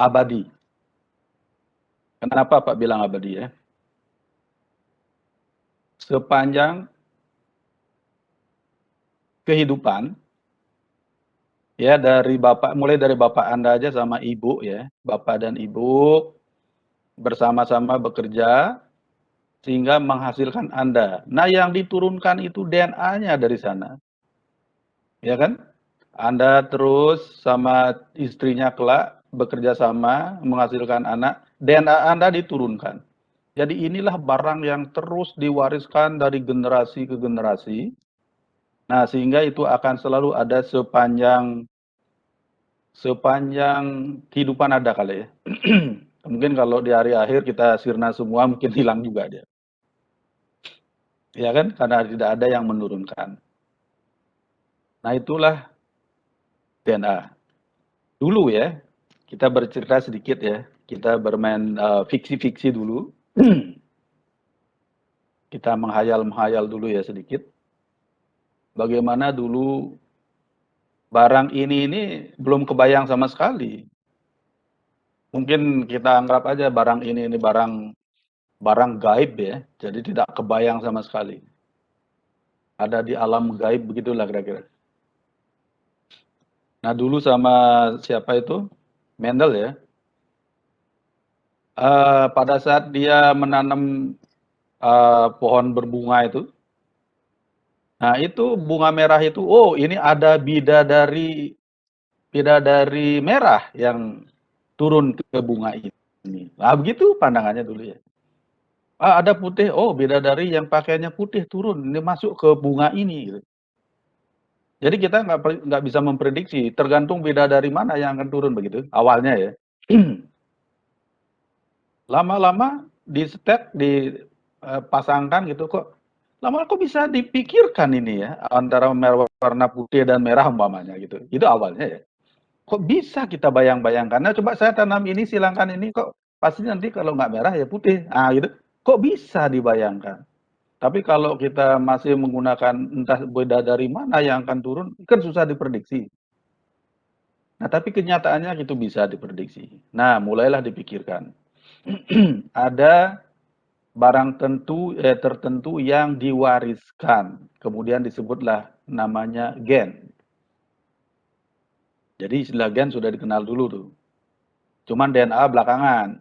abadi. Kenapa Pak bilang abadi ya? Sepanjang kehidupan, ya mulai dari bapak Anda aja sama ibu ya, bapak dan ibu bersama-sama bekerja sehingga menghasilkan Anda. Nah, yang diturunkan itu DNA-nya dari sana, ya kan? Anda terus sama istrinya kelak bekerja sama menghasilkan anak, DNA Anda diturunkan. Jadi inilah barang yang terus diwariskan dari generasi ke generasi. Nah, sehingga itu akan selalu ada sepanjang kehidupan ada kali ya. Mungkin kalau di hari akhir kita sirna semua mungkin hilang juga dia. Ya kan? Karena tidak ada yang menurunkan. Nah, itulah DNA. Dulu ya, kita bercerita sedikit ya. Kita bermain fiksi-fiksi dulu. Kita menghayal-menghayal dulu ya sedikit. Bagaimana dulu barang ini belum kebayang sama sekali. Mungkin kita anggap aja barang ini barang gaib ya. Jadi tidak kebayang sama sekali. Ada di alam gaib begitulah kira-kira. Nah, dulu sama siapa itu? Mendel ya. Pada saat dia menanam pohon berbunga itu, nah itu bunga merah itu, oh ini ada bidadari merah yang turun ke bunga ini. Nah, begitu pandangannya dulu ya. Ada putih, oh bidadari yang pakaiannya putih turun, ini masuk ke bunga ini. Gitu. Jadi kita nggak bisa memprediksi, tergantung bidadari mana yang akan turun begitu, awalnya ya. Lama-lama dipasangkan gitu kok. Lama kok bisa dipikirkan ini ya, antara warna putih dan merah umpamanya gitu. Itu awalnya ya. Kok bisa kita bayang-bayangkan? Nah, coba saya tanam ini, silangkan ini, kok pasti nanti kalau nggak merah ya putih. Ah, gitu. Kok bisa dibayangkan? Tapi kalau kita masih menggunakan entah beda dari mana yang akan turun, kan susah diprediksi. Nah, tapi kenyataannya itu bisa diprediksi. Nah, mulailah dipikirkan. Ada barang tertentu yang diwariskan. Kemudian disebutlah namanya gen. Jadi istilah gen sudah dikenal dulu tuh. Cuman DNA belakangan.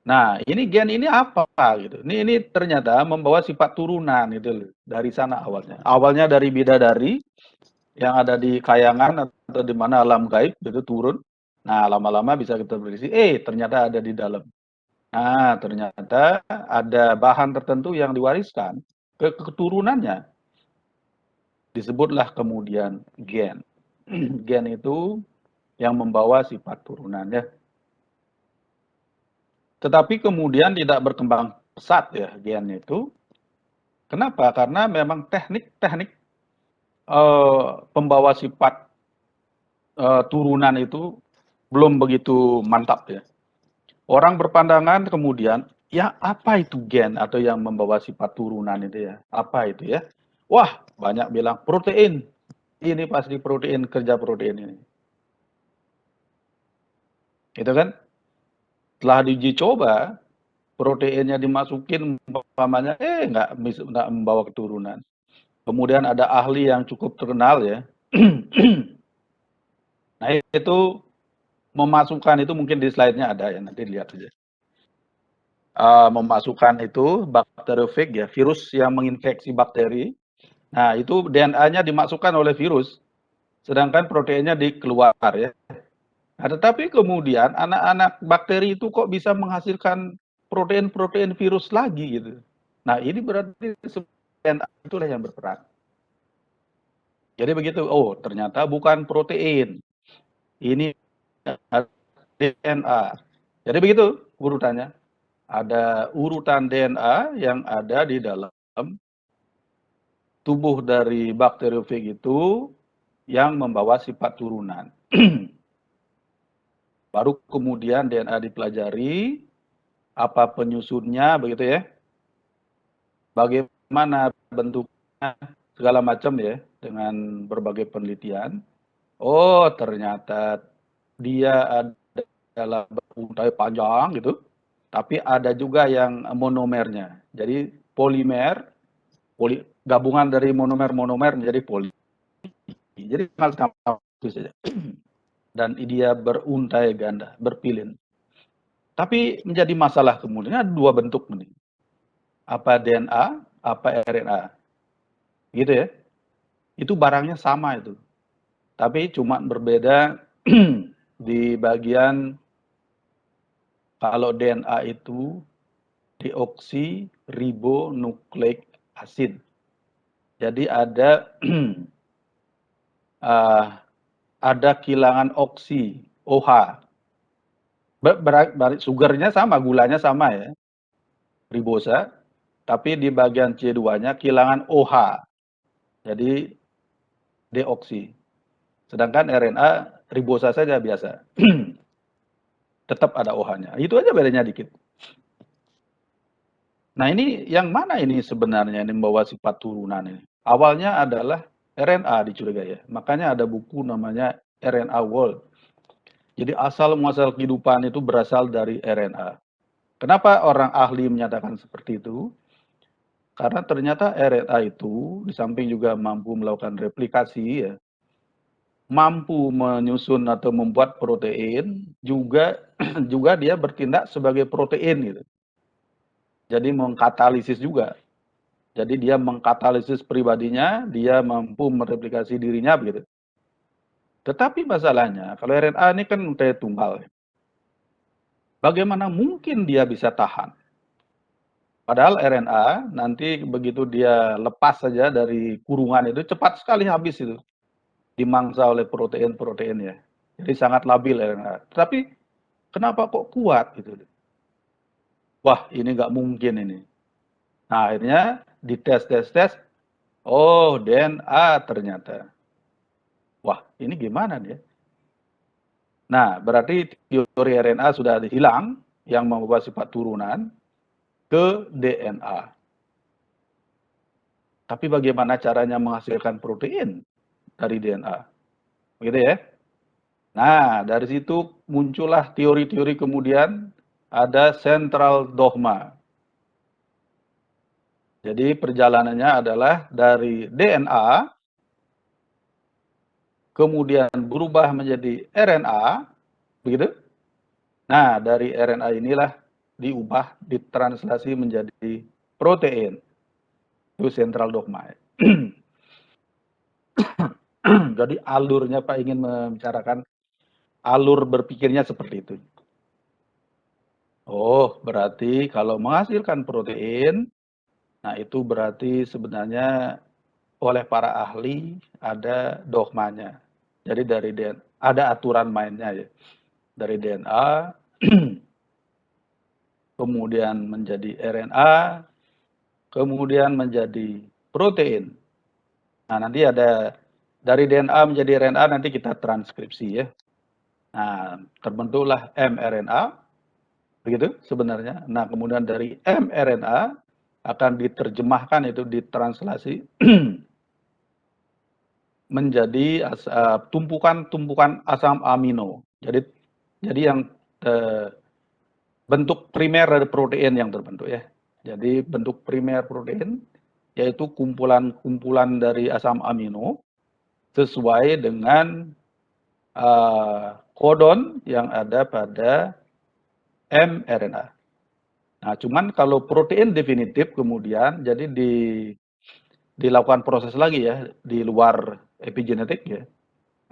Nah, ini gen ini apa gitu. Ini ternyata membawa sifat turunan gitu dari sana awalnya. Awalnya dari bidadari yang ada di kayangan atau di mana alam gaib itu turun. Nah, lama-lama bisa kita prediksi, ternyata ada di dalam. Nah, ternyata ada bahan tertentu yang diwariskan ke keturunannya. Disebutlah kemudian gen. Gen itu yang membawa sifat turunannya. Tetapi kemudian tidak berkembang pesat ya gen itu. Kenapa? Karena memang teknik-teknik pembawa sifat turunan itu belum begitu mantap ya. Orang berpandangan kemudian, ya apa itu gen atau yang membawa sifat turunan itu ya? Apa itu ya? Wah, banyak bilang protein. Ini pasti protein, kerja protein ini. Gitu kan? Setelah diuji coba, proteinnya dimasukin umpamanya, nggak membawa keturunan. Kemudian ada ahli yang cukup terkenal ya. Nah itu memasukkan itu mungkin di slide-nya ada ya, nanti lihat saja. Memasukkan itu bakteriofag ya, virus yang menginfeksi bakteri. Nah itu DNA-nya dimasukkan oleh virus, sedangkan proteinnya dikeluar ya. Nah, tetapi kemudian anak-anak bakteri itu kok bisa menghasilkan protein-protein virus lagi gitu. Nah ini berarti DNA itulah yang berperan. Jadi begitu, oh ternyata bukan protein, ini DNA. Jadi begitu urutannya. Ada urutan DNA yang ada di dalam tubuh dari bakteriofag itu yang membawa sifat turunan. Baru kemudian DNA dipelajari, apa penyusunnya begitu ya. Bagaimana bentuknya segala macam ya dengan berbagai penelitian. Oh, ternyata dia adalah beruntai panjang gitu, tapi ada juga yang monomernya. Jadi polimer, gabungan dari monomer-monomer menjadi poli. Jadi sama itu saja. Dan dia beruntai ganda, berpilin. Tapi menjadi masalah kemudian ada dua bentuk nih. Apa DNA, apa RNA. Gitu ya. Itu barangnya sama itu. Tapi cuma berbeda di bagian kalau DNA itu deoksiribonukleik acid. Jadi ada ada kehilangan oksi, OH. Sugarnya sama, gulanya sama ya, ribosa, tapi di bagian C2-nya kehilangan OH, jadi deoksi. Sedangkan RNA ribosa saja biasa, tetap ada OH-nya. Itu aja bedanya dikit. Nah ini yang mana ini sebenarnya ini membawa sifat turunan ini? Awalnya adalah RNA dicurigai ya, makanya ada buku namanya RNA World. Jadi asal muasal kehidupan itu berasal dari RNA. Kenapa orang ahli menyatakan seperti itu? Karena ternyata RNA itu di samping juga mampu melakukan replikasi ya, mampu menyusun atau membuat protein, juga juga dia bertindak sebagai protein gitu. Jadi mengkatalisis juga. Jadi dia mengkatalisis pribadinya, dia mampu mereplikasi dirinya begitu. Tetapi masalahnya kalau RNA ini kan kayak tunggal. Bagaimana mungkin dia bisa tahan? Padahal RNA nanti begitu dia lepas saja dari kurungan itu cepat sekali habis itu. Dimangsa oleh protein-protein ya. Jadi sangat labil RNA. Tapi kenapa kok kuat gitu? Wah ini nggak mungkin ini. Nah akhirnya dites-tes-tes. Oh DNA ternyata. Wah ini gimana nih? Nah berarti teori RNA sudah hilang yang membawa sifat turunan ke DNA. Tapi bagaimana caranya menghasilkan protein dari DNA? Begitu ya. Nah, dari situ muncullah teori-teori kemudian ada central dogma. Jadi perjalanannya adalah dari DNA kemudian berubah menjadi RNA, begitu? Nah, dari RNA inilah diubah, ditranslasi menjadi protein. Itu central dogma. Jadi alurnya Pak ingin membicarakan alur berpikirnya seperti itu. Oh, berarti kalau menghasilkan protein, nah itu berarti sebenarnya oleh para ahli ada dogmanya. Jadi dari DNA, ada aturan mainnya ya. Dari DNA, kemudian menjadi RNA, kemudian menjadi protein. Nah nanti ada dari DNA menjadi RNA nanti kita transkripsi ya. Nah terbentuklah mRNA, begitu sebenarnya. Nah kemudian dari mRNA akan diterjemahkan itu ditranslasi menjadi tumpukan-tumpukan asam amino. Jadi yang bentuk primer dari protein yang terbentuk ya. Jadi bentuk primer protein yaitu kumpulan-kumpulan dari asam amino sesuai dengan kodon yang ada pada mRNA. Nah, cuman kalau protein definitif kemudian jadi dilakukan proses lagi ya di luar epigenetik ya.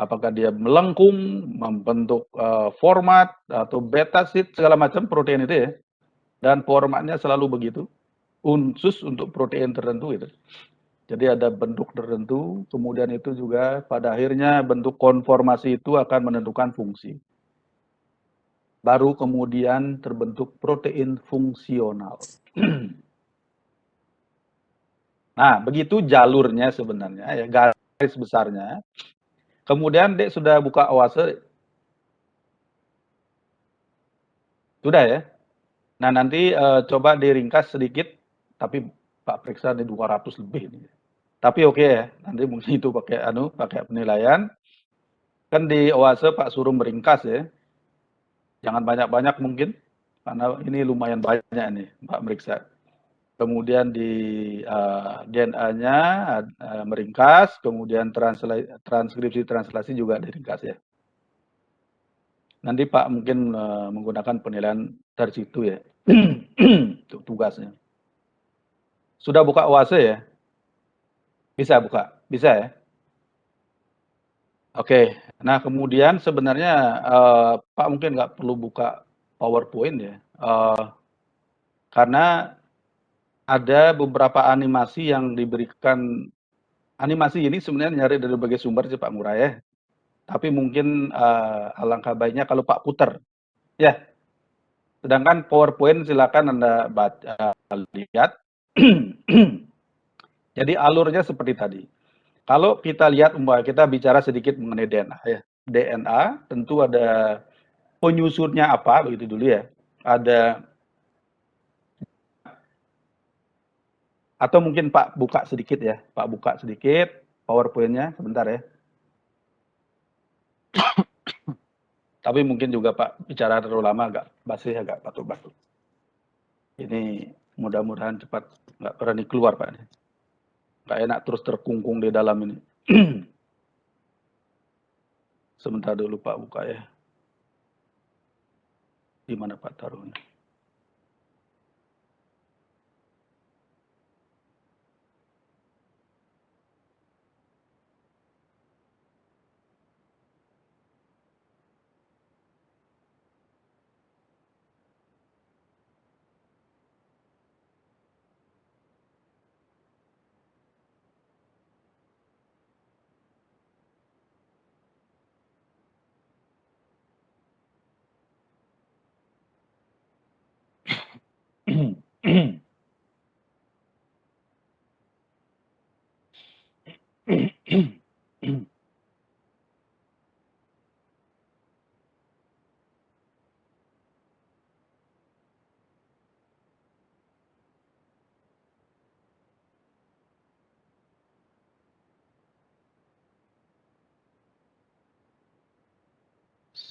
Apakah dia melengkung, membentuk format atau beta sheet segala macam protein itu ya. Dan formatnya selalu begitu, khusus untuk protein tertentu itu. Jadi ada bentuk tertentu, kemudian itu juga pada akhirnya bentuk konformasi itu akan menentukan fungsi. Baru kemudian terbentuk protein fungsional. Nah, begitu jalurnya sebenarnya ya, garis besarnya. Kemudian Dek sudah buka Oase? Sudah ya? Nah, nanti coba diringkas sedikit, tapi Pak periksa di 200 lebih. Tapi oke ya, nanti mungkin itu pakai penilaian. Kan di OASE Pak suruh meringkas ya. Jangan banyak-banyak mungkin, karena ini lumayan banyak nih Pak meriksa. Kemudian di DNA-nya meringkas, kemudian transkripsi translasi juga diringkas ya. Nanti Pak mungkin menggunakan penilaian dari situ ya, untuk tugasnya. Sudah buka OASE ya? Bisa buka? Bisa ya? Oke, nah kemudian sebenarnya Pak mungkin nggak perlu buka PowerPoint ya, karena ada beberapa animasi yang diberikan. Animasi ini sebenarnya nyari dari berbagai sumber sih Pak Ngurah ya, tapi mungkin alangkah baiknya kalau Pak puter ya. Sedangkan PowerPoint silakan Anda baca, lihat. Jadi alurnya seperti tadi. Kalau kita lihat, kita bicara sedikit mengenai DNA ya. DNA tentu ada penyusunnya apa begitu dulu ya. Ada, atau mungkin Pak buka sedikit ya. Pak buka sedikit PowerPoint-nya sebentar ya. Tapi mungkin juga Pak bicara terlalu lama agak basi, agak batuk-batuk. Ini mudah-mudahan cepat nggak berani keluar Pak. Nggak enak terus terkungkung di dalam ini. Sebentar dulu Pak buka ya. Di mana Pak taruhnya?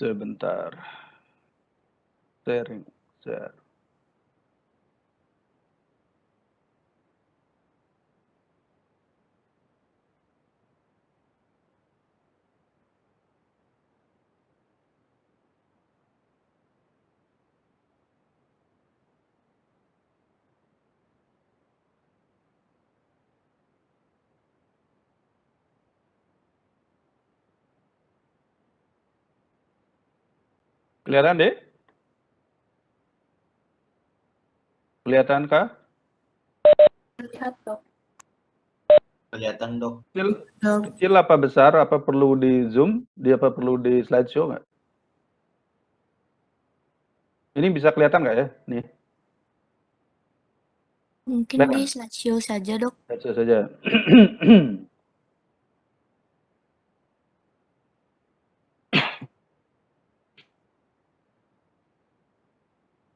Sebentar. Sharing, share. Kelihatan deh? Kelihatankah? Lihat dok. Kelihatan dok. Kecil apa besar? Apa perlu di zoom? Apa perlu di slideshow nggak? Ini bisa kelihatan nggak ya? Nih. Mungkin Kelihatan? di slideshow saja dok. Slideshow saja.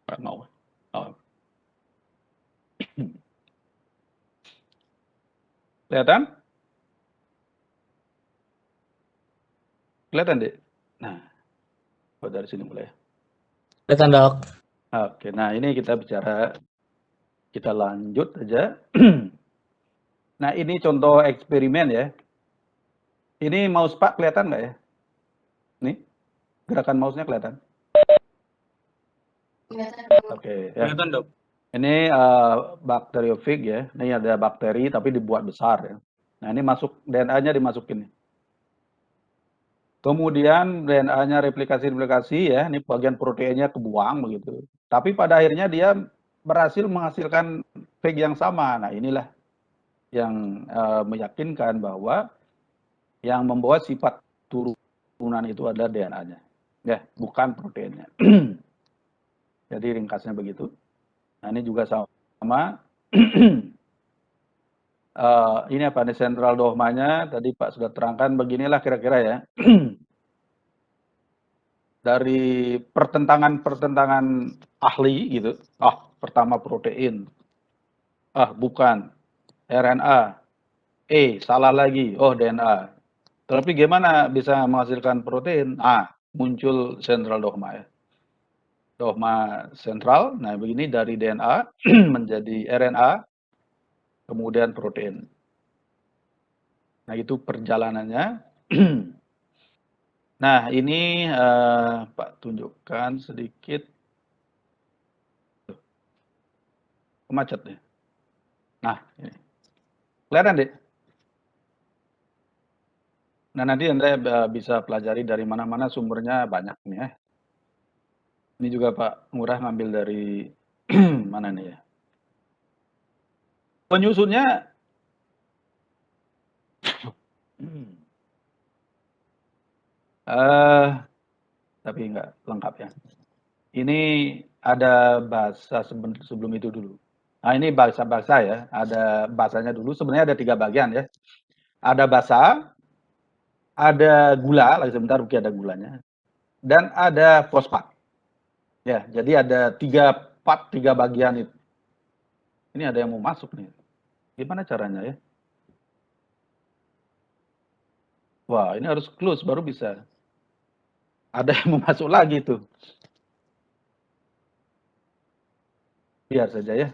Nggak mau. Oh. Kelihatan? Kelihatan deh? Nah, dari sini mulai. Kelihatan dok. Oke, nah ini kita bicara, kita lanjut aja. Nah ini contoh eksperimen ya. Ini mouse Pak kelihatan nggak ya? Nih, gerakan mouse-nya kelihatan? Kelihatan Oke, ya. Kelihatan dok. Ini bakteriofag ya. Ini ada bakteri tapi dibuat besar ya. Nah ini masuk, DNA-nya dimasukin nih. Kemudian DNA-nya replikasi ya. Ini bagian proteinnya kebuang begitu. Tapi pada akhirnya dia berhasil menghasilkan fag yang sama. Nah inilah yang meyakinkan bahwa yang membawa sifat turunan itu adalah DNA-nya, ya, bukan proteinnya. Jadi ringkasnya begitu. Nah ini juga sama. Ini apa nih sentral dogmanya? Tadi Pak sudah terangkan, beginilah kira-kira ya. Dari pertentangan ahli gitu. Pertama protein. Bukan. RNA. Salah lagi. DNA. Tapi gimana bisa menghasilkan protein? Muncul sentral dogma ya. Dogma sentral, nah begini dari DNA menjadi RNA, kemudian protein. Nah itu perjalanannya. Nah ini Pak tunjukkan sedikit. Macet nih. Nah ini. Kelihatan deh. Nah nanti Anda bisa pelajari dari mana-mana sumbernya banyak nih ya. Ini juga Pak Ngurah ngambil dari mana nih ya. Penyusunnya tapi nggak lengkap ya. Ini ada bahasa sebelum itu dulu. Nah ini bahasa-bahasa ya, ada bahasanya dulu. Sebenarnya ada 3 bagian ya. Ada bahasa, ada gula, lagi sebentar mungkin ada gulanya, dan ada fosfat. Ya, jadi ada 3 part, 3 bagian itu. Ini ada yang mau masuk nih. Gimana caranya ya? Wah, ini harus close baru bisa. Ada yang mau masuk lagi tuh. Biar saja ya.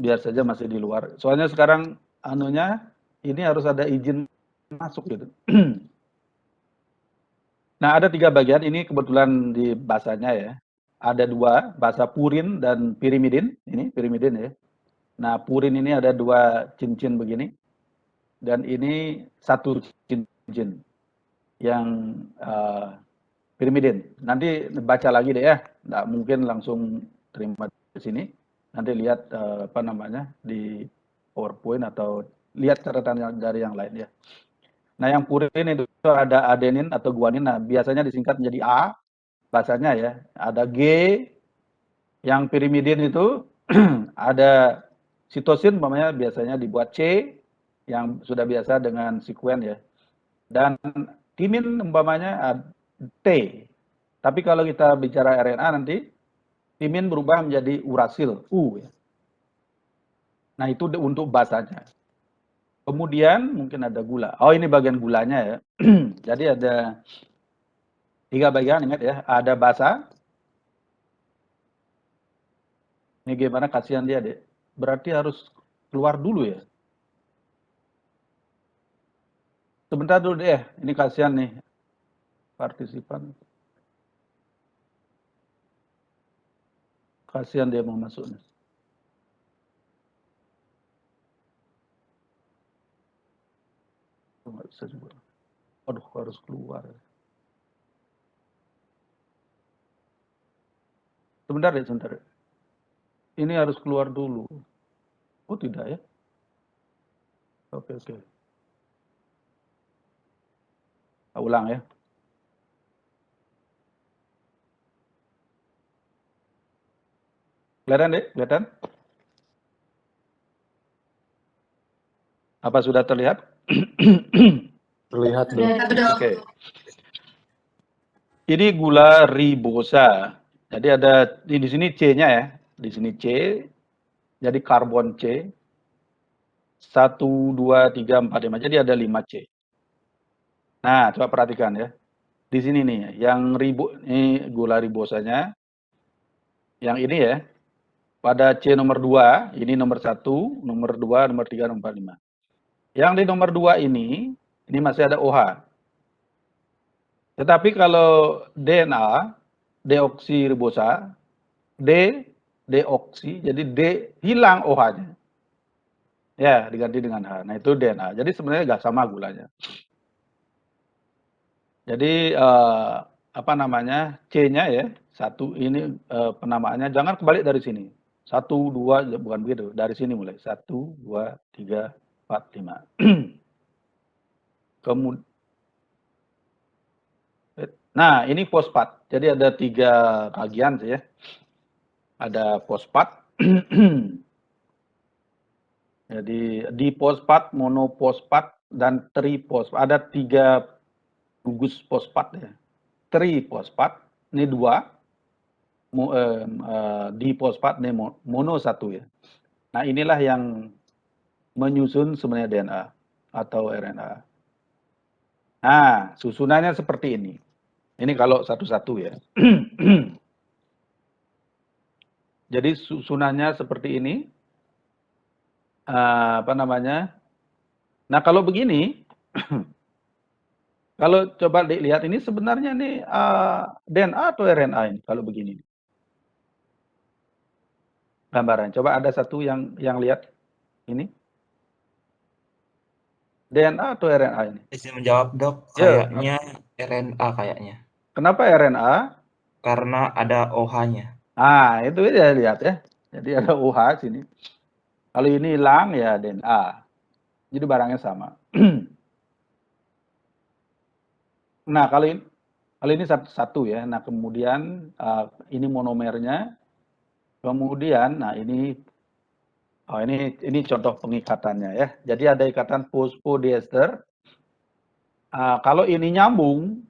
Biar saja masih di luar. Soalnya sekarang anunya ini harus ada izin masuk gitu. Nah, ada 3 bagian ini kebetulan di bahasanya ya. Ada 2, bahasa purin dan pirimidin. Ini pirimidin ya. Nah, purin ini ada 2 cincin begini. Dan ini 1 cincin yang pirimidin. Nanti baca lagi deh ya. Nggak mungkin langsung terima di sini. Nanti lihat apa namanya di PowerPoint atau lihat catatan dari yang lain ya. Nah, yang purin itu ada adenin atau guanin. Nah, biasanya disingkat menjadi A bahasanya ya. Ada G, yang pirimidin itu ada sitosin umpamanya biasanya dibuat C yang sudah biasa dengan sekuen ya. Dan timin umpamanya T. Tapi kalau kita bicara RNA nanti timin berubah menjadi urasil U ya. Nah, itu untuk bahasanya. Kemudian mungkin ada gula. Oh, ini bagian gulanya ya. Jadi ada 3 bagian, ingat ya. Ada basa. Ini gimana kasihan dia, Dek. Berarti harus keluar dulu ya. Sebentar dulu deh, ini kasihan nih partisipan. Kasihan dia mau masuk nih. Nggak bisa juga. Aduh, harus keluar. Sebentar deh, sebentar. Ini harus keluar dulu. Oh, tidak ya? Oke, oke. Ulang ya. Kelihatan deh, kelihatan? Apa sudah terlihat? Terlihat dong. Oke. Ini gula ribosa. Jadi ada di sini C-nya ya. Di sini C. Jadi karbon C. 1, 2, 3, 4, 5. Jadi ada 5 C. Nah, coba perhatikan ya. Di sini nih, yang ini gula ribosanya. Yang ini ya. Pada C nomor 2, ini nomor 1, nomor 2, nomor 3, nomor 5. Yang di nomor 2 ini masih ada OH. Tetapi kalau DNA, deoksiribosa, deoksi, jadi D hilang OH-nya. Ya, diganti dengan H. Nah, itu DNA. Jadi sebenarnya nggak sama gulanya. Jadi apa namanya? C-nya ya, 1 ini penamaannya jangan kebalik dari sini. 1, 2, bukan begitu. Dari sini mulai. 1, 2, 3, 4, 5. Kemudian nah, ini fosfat. Jadi ada 3 bagian sih ya. Ada fosfat. Jadi difosfat, monofosfat, dan trifosfat. Ada 3 gugus fosfat ya. Trifosfat, ini 2. Difosfat, ini mono 1 ya. Nah, inilah yang menyusun sebenarnya DNA atau RNA. Nah, susunannya seperti ini. Ini kalau satu-satu ya. Jadi susunannya seperti ini. Apa namanya? Nah, kalau begini, kalau coba dilihat ini sebenarnya nih DNA atau RNA ini kalau begini gambaran. Coba ada satu yang lihat ini DNA atau RNA ini. Bisa menjawab dok, Ya, kayaknya RNA kayaknya. kenapa RNA? Karena ada OH-nya. Nah, itu ya lihat ya. Jadi ada OH sini. Kalau ini hilang ya DNA. Jadi barangnya sama. Nah, kalau ini satu ya. Nah, kemudian ini monomernya. Kemudian, nah ini contoh pengikatannya ya. Jadi ada ikatan fosfodiester. Kalau ini nyambung,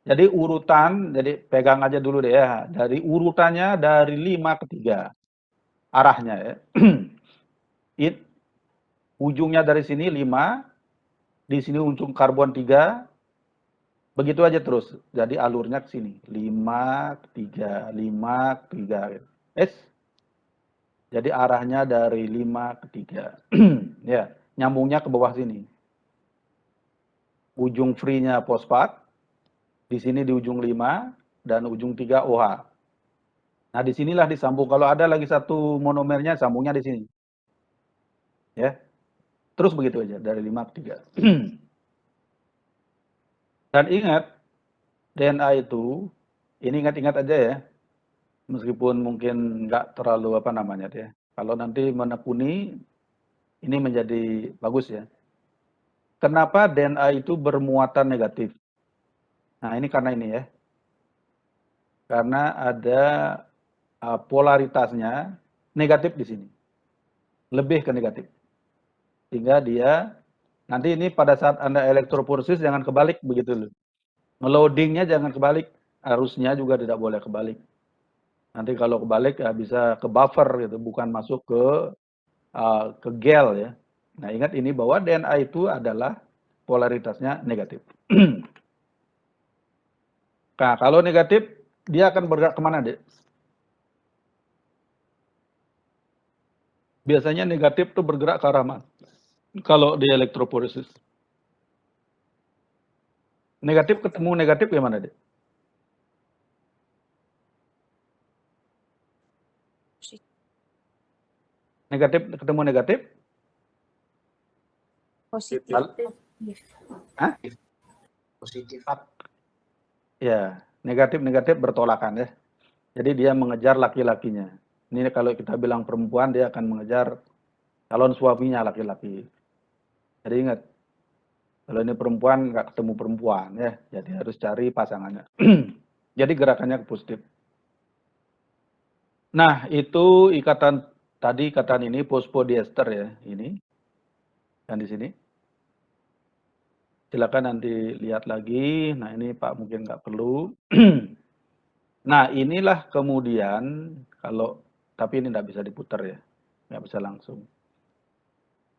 jadi urutan, jadi pegang aja dulu deh ya. Dari urutannya dari 5 ke 3 arahnya ya. Ujungnya dari sini 5, di sini ujung karbon 3, begitu aja terus. Jadi alurnya ke sini. 5 ke 3, 5 ke 3. Jadi arahnya dari 5 ke 3. Ya, nyambungnya ke bawah sini. Ujung free-nya fosfat, di sini di ujung 5, dan ujung 3 OH. Nah, disinilah disambung. Kalau ada lagi satu monomernya, sambungnya di sini. Ya, terus begitu aja, dari 5 ke 3. Dan ingat, DNA itu, ini ingat-ingat aja ya, meskipun mungkin nggak terlalu apa namanya ya. Kalau nanti menekuni, ini menjadi bagus ya. Kenapa DNA itu bermuatan negatif? Nah, ini karena ini ya. Karena ada polaritasnya negatif di sini. Lebih ke negatif. Sehingga dia, nanti ini pada saat Anda elektroforesis jangan kebalik begitu loh. Ngeloadingnya jangan kebalik. Arusnya juga tidak boleh kebalik. Nanti kalau kebalik ya bisa ke buffer gitu, bukan masuk ke gel ya. Nah, ingat ini bahwa DNA itu adalah polaritasnya negatif. Nah, kalau negatif, dia akan bergerak kemana, Dek? Biasanya negatif itu bergerak ke arah mana? Kalau di elektroforesis. Negatif ketemu negatif gimana, Dek? Negatif ketemu negatif? Positif. Hah? Positif. Ya, negatif-negatif bertolakan ya. Jadi dia mengejar laki-lakinya. Ini kalau kita bilang perempuan, dia akan mengejar calon suaminya laki-laki. Jadi ingat, kalau ini perempuan nggak ketemu perempuan ya, jadi harus cari pasangannya. Jadi gerakannya ke positif. Nah, itu ikatan tadi ikatan ini fosfodiester ya, ini. Dan di sini. Silakan nanti lihat lagi. Nah, ini Pak mungkin nggak perlu. Nah, inilah kemudian kalau tapi ini nggak bisa diputar ya, nggak bisa langsung.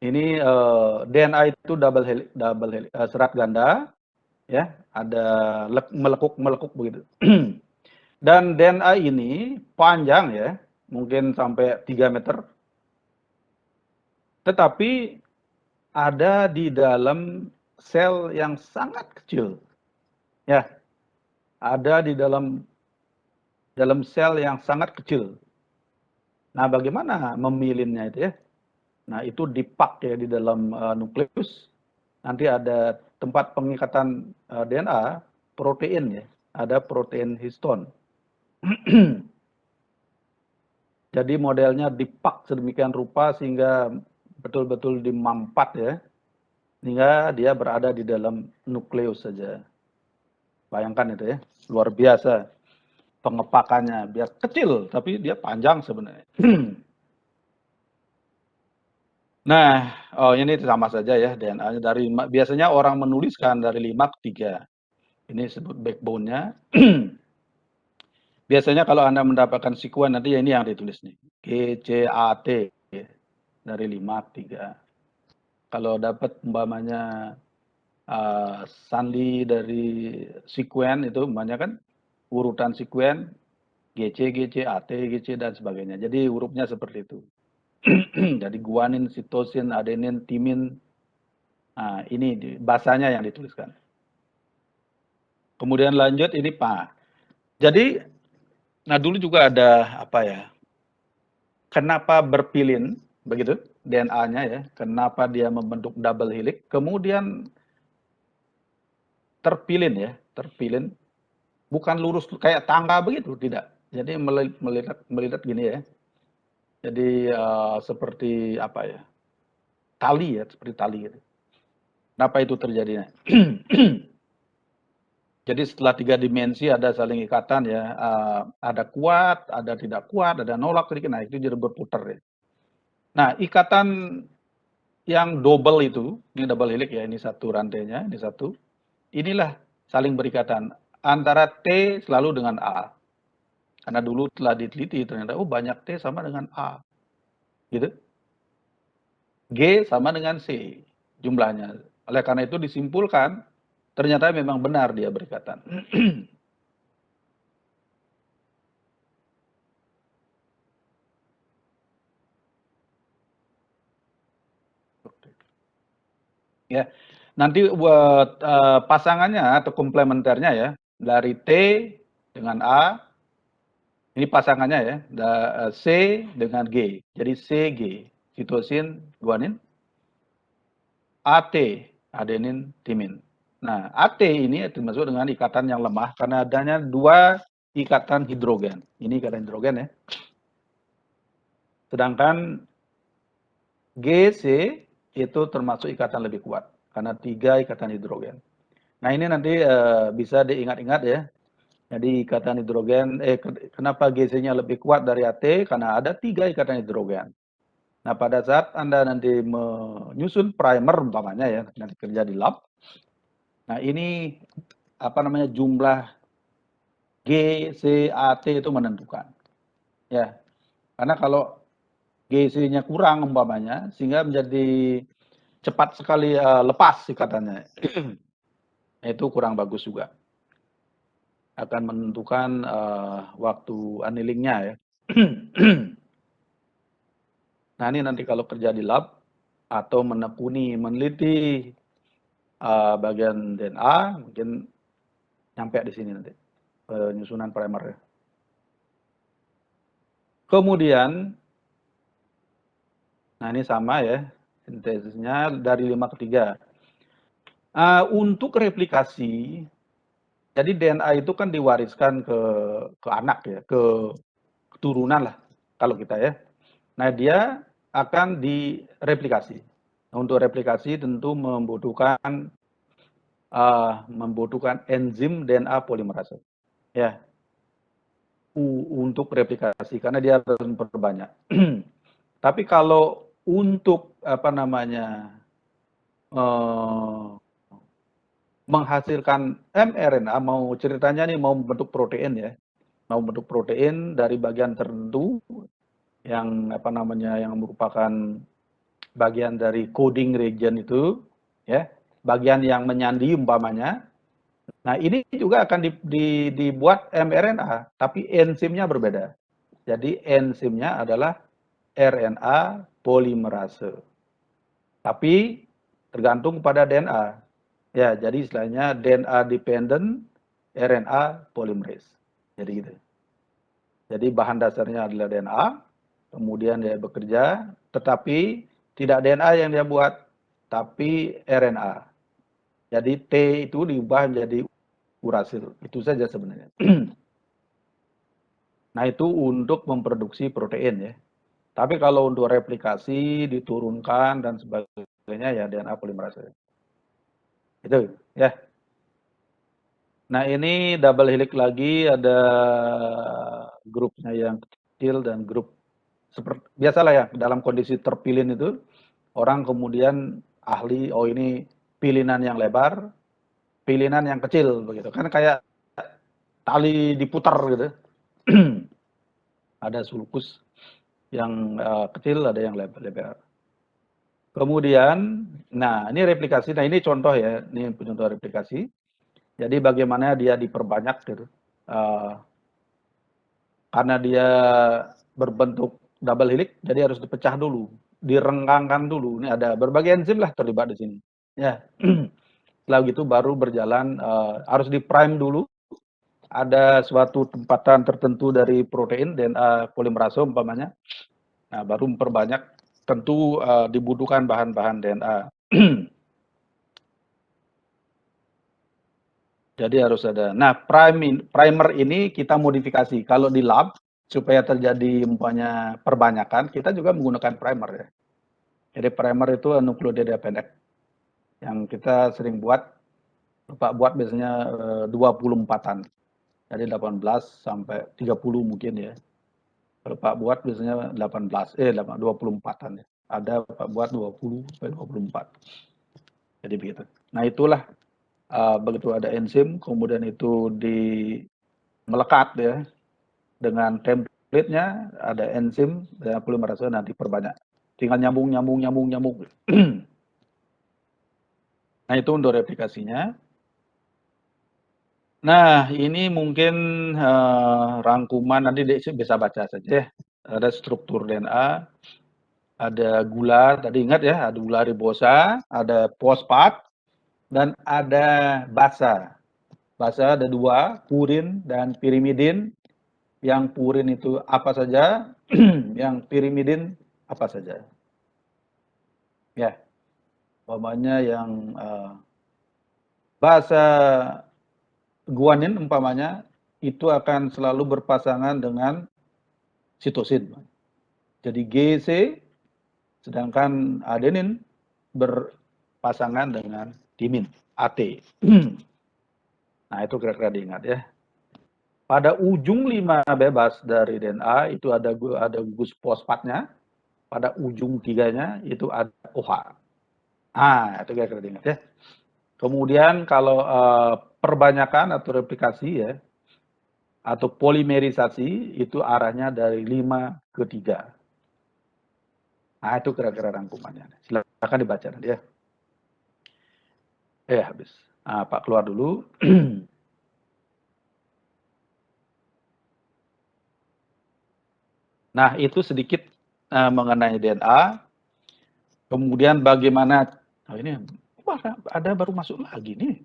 Ini DNA itu serat ganda, ya, ada melekuk begitu. Dan DNA ini panjang ya, mungkin sampai 3 meter. Tetapi ada di dalam sel yang sangat kecil. Ya, ada di dalam sel yang sangat kecil. Nah, bagaimana memilinnya itu ya? Nah, itu dipak ya di dalam nukleus. Nanti ada tempat pengikatan DNA, protein ya. Ada protein histon. Jadi modelnya dipak sedemikian rupa sehingga betul-betul dimampat ya. Sehingga dia berada di dalam nukleus saja. Bayangkan itu ya, luar biasa pengepakannya. Biar kecil, tapi dia panjang sebenarnya. Nah, ini sama saja ya DNA-nya dari biasanya orang menuliskan dari 5 ke 3. Ini disebut backbone-nya. Biasanya kalau Anda mendapatkan sekuen nanti ya ini yang ditulis nih. GCAT dari 5 ke 3. Kalau dapat umpamanya sandi dari sekuen itu umpamanya kan urutan sekuen GC, GC, AT, GC dan sebagainya. Jadi hurufnya seperti itu. Jadi guanin, sitosin, adenin, timin. Nah, ini bahasanya yang dituliskan. Kemudian lanjut ini PA. Jadi, nah dulu juga ada apa ya? Kenapa berpilin begitu DNA-nya ya? Kenapa dia membentuk double helix? Kemudian terpilin ya, terpilin bukan lurus kayak tangga begitu, tidak. Jadi melihat gini ya. Jadi seperti apa ya? Tali ya, seperti tali gitu. Kenapa itu terjadinya? Jadi setelah 3 dimensi ada saling ikatan ya, ada kuat, ada tidak kuat, ada nolak sedikit, nah itu jadi berputar ya. Nah ikatan yang double itu, ini double helix ya, ini satu rantainya, ini satu, inilah saling berikatan antara T selalu dengan A. Karena dulu telah diteliti ternyata, oh banyak T sama dengan A, gitu. G sama dengan C jumlahnya. Oleh karena itu disimpulkan, ternyata memang benar dia berikatan. Ya, nanti buat pasangannya atau komplementernya ya, dari T dengan A, ini pasangannya ya, C dengan G. Jadi CG, sitosin, guanin, AT, adenin, timin. Nah, AT ini termasuk dengan ikatan yang lemah karena adanya 2 ikatan hidrogen. Ini ikatan hidrogen ya. Sedangkan GC itu termasuk ikatan lebih kuat karena 3 ikatan hidrogen. Nah, ini nanti bisa diingat-ingat ya. Jadi ikatan hidrogen, kenapa GC-nya lebih kuat dari AT? Karena ada 3 ikatan hidrogen. Nah, pada saat Anda nanti menyusun primer umpamanya ya, nanti kerja di lab. Nah, ini apa namanya jumlah G, C, AT itu menentukan. Ya. Karena kalau GC-nya kurang umpamanya sehingga menjadi cepat sekali lepas ikatannya. Itu kurang bagus juga. Akan menentukan waktu annealingnya ya. Nah, ini nanti kalau kerja di lab atau menekuni, meneliti bagian DNA, mungkin nyampe di sini nanti penyusunan primernya. Kemudian, nah ini sama ya, sintesisnya dari 5 ke 3. Untuk replikasi, jadi DNA itu kan diwariskan ke anak ya, ke keturunan lah kalau kita ya. Nah, dia akan direplikasi. Untuk replikasi tentu membutuhkan enzim DNA polimerase. Ya. Untuk replikasi karena dia harus memperbanyak. Tapi kalau untuk apa namanya menghasilkan mRNA, mau ceritanya nih mau membentuk protein ya, mau membentuk protein dari bagian tertentu yang apa namanya yang merupakan bagian dari coding region itu, ya, bagian yang menyandi umpamanya. Nah ini juga akan dibuat mRNA, tapi enzimnya berbeda. Jadi enzimnya adalah RNA polimerase. Tapi tergantung pada DNA. Ya, jadi istilahnya DNA dependent RNA polymerase. Jadi gitu. Jadi bahan dasarnya adalah DNA, kemudian dia bekerja, tetapi tidak DNA yang dia buat, tapi RNA. Jadi T itu diubah menjadi urasil. Itu saja sebenarnya. Nah, itu untuk memproduksi protein ya. Tapi kalau untuk replikasi, diturunkan dan sebagainya ya DNA polimerase. Itu ya. Nah, ini double helix lagi, ada grupnya yang kecil dan grup seperti biasalah ya dalam kondisi terpilin itu orang kemudian ahli, oh ini pilinan yang lebar, pilinan yang kecil begitu. Kan kayak tali diputar gitu. Ada sulcus yang kecil, ada yang lebar. Kemudian, nah ini replikasi, nah ini contoh ya, ini contoh replikasi. Jadi bagaimana dia diperbanyak gitu. Karena dia berbentuk double helix, jadi harus dipecah dulu, direnggangkan dulu. Ini ada berbagai enzim lah terlibat di sini. Ya, setelah gitu baru berjalan, harus di prime dulu. Ada suatu tempatan tertentu dari protein DNA polimerase umpamanya. Nah, baru memperbanyak. Tentu dibutuhkan bahan-bahan DNA. Jadi harus ada. Nah, primer ini kita modifikasi. Kalau di lab supaya terjadi umpamanya perbanyakan, kita juga menggunakan primer ya. Jadi primer itu nukleotida pendek yang kita sering buat. Pak buat biasanya 24-an. Jadi 18 sampai 30 mungkin ya. Kalau Pak buat biasanya 24-an ya. Ada Pak buat 20 sampai 24. Jadi begitu. Nah, itulah begitu ada enzim, kemudian itu melekat ya dengan template-nya, ada enzim dan polimerase nanti perbanyak. Tinggal nyambung. Nah, itu untuk replikasinya. Nah, ini mungkin rangkuman, nanti bisa baca saja. Ada struktur DNA, ada gula, tadi ingat ya, ada gula ribosa, ada fosfat, dan ada basa. Basa ada 2, purin dan pirimidin. Yang purin itu apa saja, yang pirimidin apa saja. Ya, umpamanya yang basa guanin umpamanya itu akan selalu berpasangan dengan sitosin. Jadi GC, sedangkan adenin berpasangan dengan timin, AT. Nah, itu kira-kira diingat ya. Pada ujung 5 bebas dari DNA itu ada gugus fosfatnya. Pada ujung 3-nya itu ada OH. Nah, itu kira-kira diingat ya. Kemudian kalau perbanyakan atau replikasi ya, atau polimerisasi itu arahnya dari 5 ke 3. Nah, itu kira-kira rangkumannya. Silakan dibaca nanti ya. Habis. Nah, Pak keluar dulu. Nah, itu sedikit mengenai DNA. Kemudian bagaimana, ini ada baru masuk lagi nih.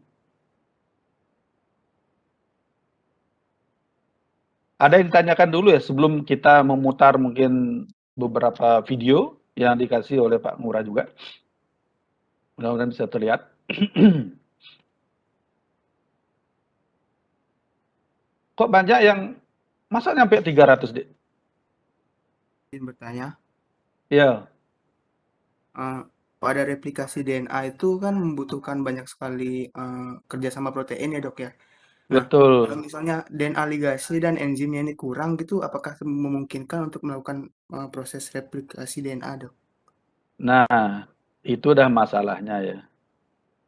Ada yang ditanyakan dulu ya sebelum kita memutar mungkin beberapa video yang dikasih oleh Pak Ngurah juga. Mudah-mudahan bisa terlihat. Kok banyak yang masa nyampe 300, Dik? Izin bertanya, Ya, pada replikasi DNA itu kan membutuhkan banyak sekali kerjasama protein ya dok ya. Nah, kalau betul. misalnya DNA ligasi dan enzimnya ini kurang gitu, apakah memungkinkan untuk melakukan proses replikasi DNA dok? Nah, itu dah masalahnya ya.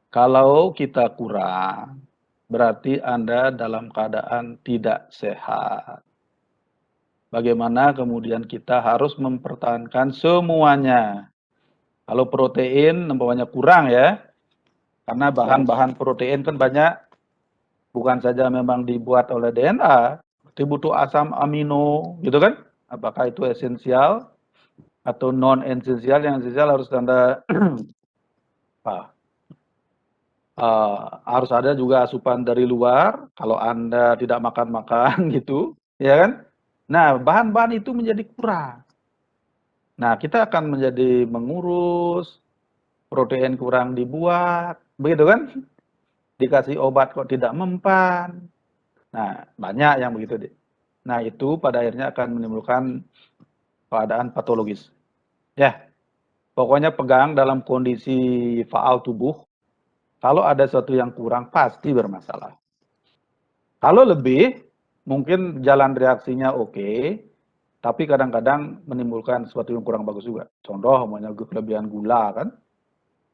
Kalau kita kurang, berarti Anda dalam keadaan tidak sehat. Bagaimana kemudian kita harus mempertahankan semuanya. Kalau protein umpamanya kurang ya, karena bahan-bahan protein kan banyak, bukan saja memang dibuat oleh DNA, tapi butuh asam amino, gitu kan? Apakah itu esensial atau non esensial? Yang esensial harus Anda harus ada juga asupan dari luar. Kalau Anda tidak makan-makan gitu, ya kan? Nah, bahan-bahan itu menjadi kurang. Nah, kita akan menjadi mengurus, protein kurang dibuat, begitu kan? Dikasih obat kok tidak mempan. Nah, banyak yang begitu. Nah, itu pada akhirnya akan menimbulkan keadaan patologis. Ya, pokoknya pegang dalam kondisi faal tubuh. Kalau ada sesuatu yang kurang, pasti bermasalah. Kalau lebih, mungkin jalan reaksinya oke, tapi kadang-kadang menimbulkan sesuatu yang kurang bagus juga. Contoh, namanya kelebihan gula kan,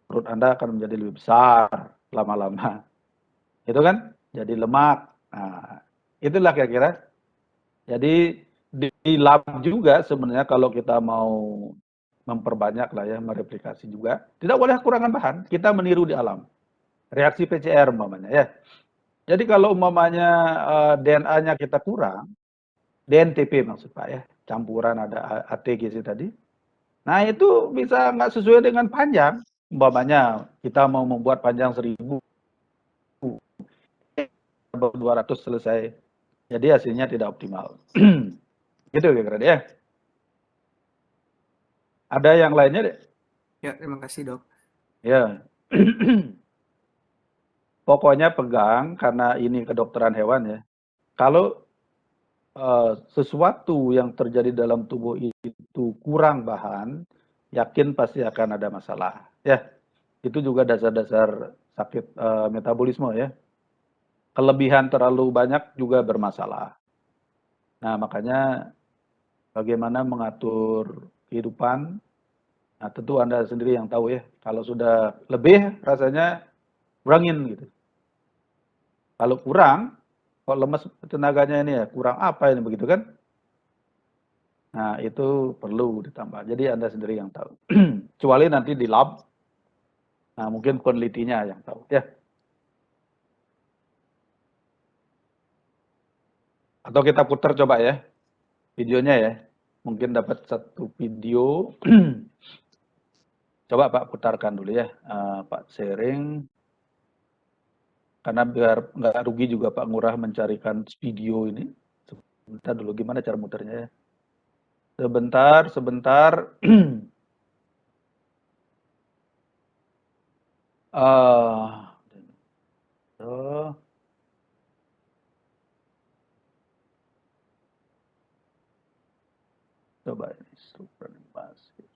perut Anda akan menjadi lebih besar lama-lama. Itu kan, jadi lemak. Nah, itulah kira-kira. Jadi di lab juga sebenarnya kalau kita mau memperbanyak lah ya, mereplikasi juga. Tidak boleh kekurangan bahan, kita meniru di alam. Reaksi PCR umpamanya ya. Jadi kalau umpamanya DNA-nya kita kurang, DNTP maksud Pak ya, campuran ada ATGC tadi. Nah itu bisa nggak sesuai dengan panjang. Umpamanya kita mau membuat panjang 1000, 200 selesai. Jadi hasilnya tidak optimal. Gitu kira-kira ya. Ada yang lainnya deh? Ya, terima kasih dok. Ya. Pokoknya pegang karena ini kedokteran hewan ya. Kalau sesuatu yang terjadi dalam tubuh itu kurang bahan, yakin pasti akan ada masalah. Ya, itu juga dasar-dasar sakit metabolisme ya. Kelebihan terlalu banyak juga bermasalah. Nah, makanya bagaimana mengatur kehidupan. Nah, tentu Anda sendiri yang tahu ya. Kalau sudah lebih rasanya kurangin gitu. Kalau kurang, kok lemes tenaganya ini ya, kurang apa ini begitu kan? Nah, itu perlu ditambah. Jadi Anda sendiri yang tahu. Kecuali nanti di lab, nah mungkin penelitinya yang tahu ya. Atau kita putar coba ya, videonya ya. Mungkin dapat satu video. Coba Pak putarkan dulu ya, Pak sharing. Karena biar nggak rugi juga Pak Ngurah mencarikan video ini. Sebentar dulu, gimana cara muternya ya? Sebentar, sebentar. Oh, coba ini super animasi.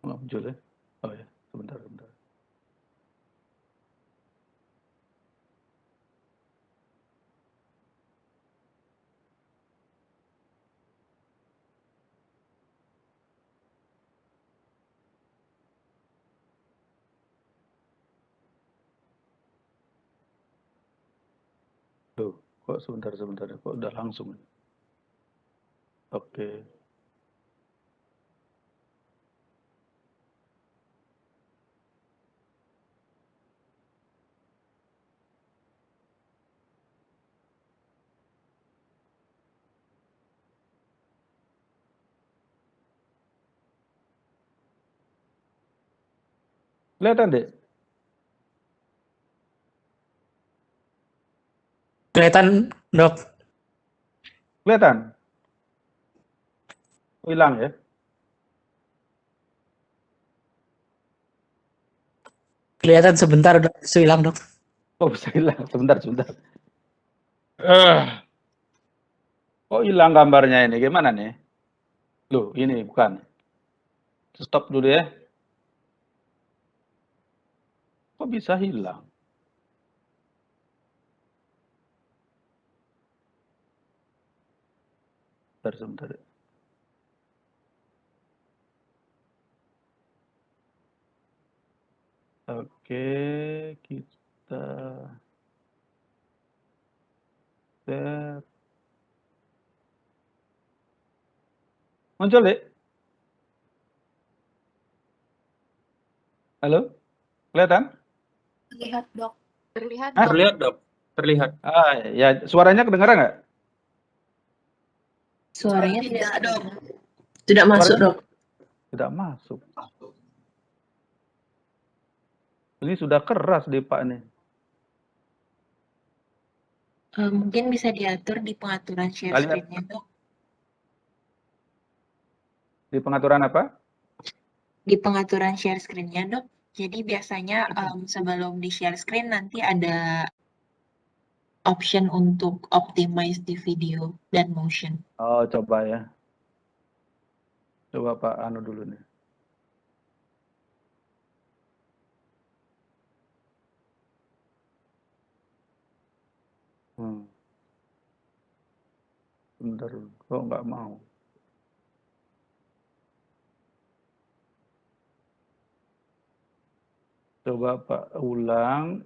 Nggak muncul ya? Oh ya, sebentar, sebentar. Tuh, kok sebentar, sebentar, kok udah langsung. Oke. Kelihatan deh? Kelihatan, Dok. Kelihatan? Oh, hilang ya? Kelihatan sebentar udah hilang, Dok. Oh, bisa hilang. Sebentar, sebentar. Kok hilang gambarnya ini? Gimana nih? Loh, ini bukan. Stop dulu ya. Kok bisa hilang? Sebentar, sebentar. Oke, kita share. Muncul deh. Halo? Kelihatan? Terlihat, dok. Terlihat, Hah? Dok. Terlihat, Dok. Terlihat. Ya, suaranya kedengaran nggak? Suaranya tidak, dok. Tidak masuk, Suaranya Dok. tidak masuk. Ini sudah keras deh Pak nih. Mungkin bisa diatur di pengaturan share Kalian screen-nya, Dok. di pengaturan apa? Di pengaturan share screen-nya, Dok. Jadi biasanya sebelum di share screen nanti ada option untuk optimize di video dan motion. Oh, coba ya. Coba Pak anu dulu nih. Bentar, kok nggak mau? Coba Pak ulang.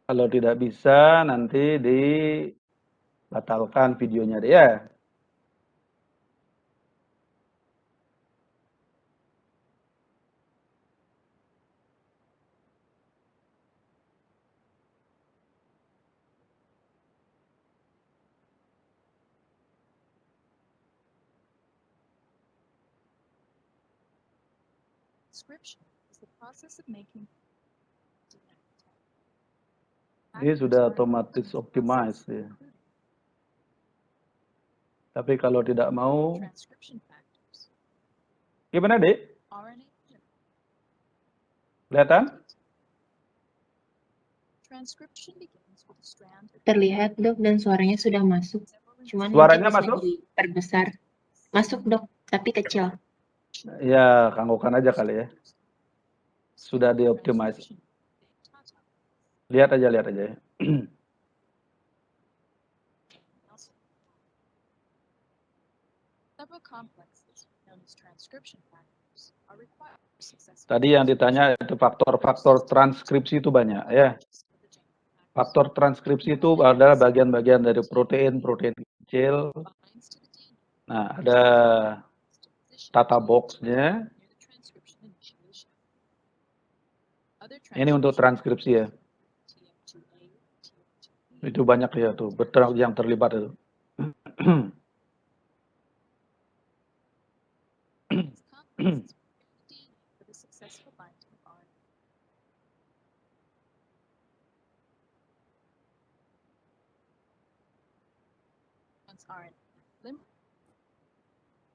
Kalau tidak bisa nanti dibatalkan videonya deh ya. Transcription is the process of making Ini sudah otomatis optimize ya. Tapi kalau tidak mau, transcription factors. gimana Dek? RNA Kelihatan? transcription begins with a strand of Terlihat dok dan suaranya sudah masuk. Cuman Suaranya mungkin bisa masuk? diperbesar. Masuk dok, tapi kecil. Ya, kanggokan aja kali ya. Sudah dioptimize. Lihat aja ya. Several complexes known as transcription factors are required for successful Tadi yang ditanya itu faktor-faktor transkripsi itu banyak ya. Faktor transkripsi itu adalah bagian-bagian dari protein kecil. Nah, ada tata box-nya. Ini untuk transkripsi ya. Itu banyak ya tuh, betul yang terlibat itu.